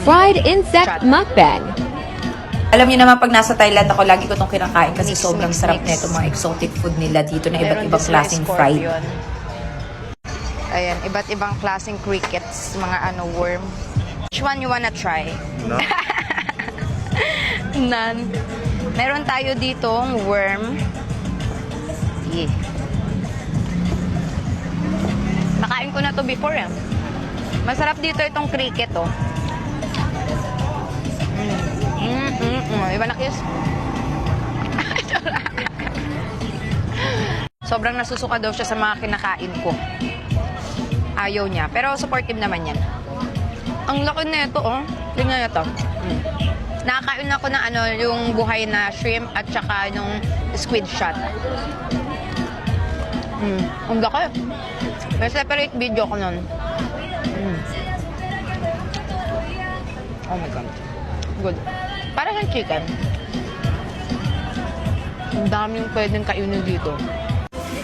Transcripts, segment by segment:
fried insect mukbang. Alam niyo naman, pag nasa Thailand ako, lagi ko itong kinakain kasi Mix, sobrang mix, sarap mix. nito, mga exotic food nila dito na iba't Meron ibang din sila klaseng fried. scorpion. Ayan, iba't ibang klaseng crickets, mga worm. Which one you wanna try? No? None. Meron tayo ditong worm. Yeah. Nakain ko na to before eh. Masarap dito itong cricket oh. Iba na kiss. Sobrang nasusuka daw siya sa mga kinakain ko. Ayaw niya. Pero supportive naman yan. Ang laki na ito oh. Tingnan niyo to. Nakakain ako ng yung buhay na shrimp at saka yung squid shot. Ang laki. May separate video ko nun. Oh my God. Good. Para sa chicken. Ang daming pwedeng kainin dito.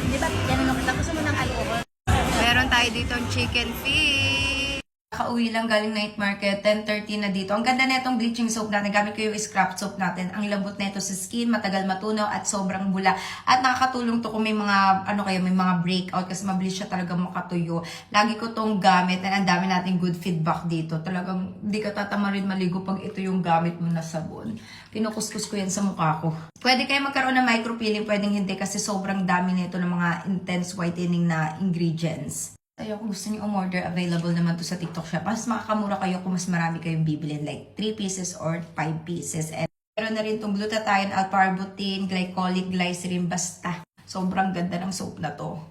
Di ba, tinanong kita, gusto mo ng alcohol? Meron tayo dito chicken feet. Nakauwi lang galing night market, 10:30 na dito. Ang ganda na itong bleaching soap natin. Gamit ko yung scrap soap natin. Ang lambot na ito sa skin, matagal matunaw at sobrang bula. At nakakatulong to kung may mga, may mga breakout kasi mabilis siya talaga makatuyo. Lagi ko tong gamit at ang dami nating good feedback dito. Talagang di ka tatamarin maligo pag ito yung gamit mo na sabon. Kinukuskus ko yan sa mukha ko. Pwede kayo magkaroon ng micropeeling, pwedeng hindi kasi sobrang dami nito ng mga intense whitening na ingredients. Kaya kung gusto niyo umorder, available naman to sa TikTok Shop. Mas makakamura kayo kung mas marami kayong bibilin, like 3 pieces or 5 pieces. And meron na rin itong glutathione, L-carnitine, glycolic, glycerin, basta. Sobrang ganda ng soap na to.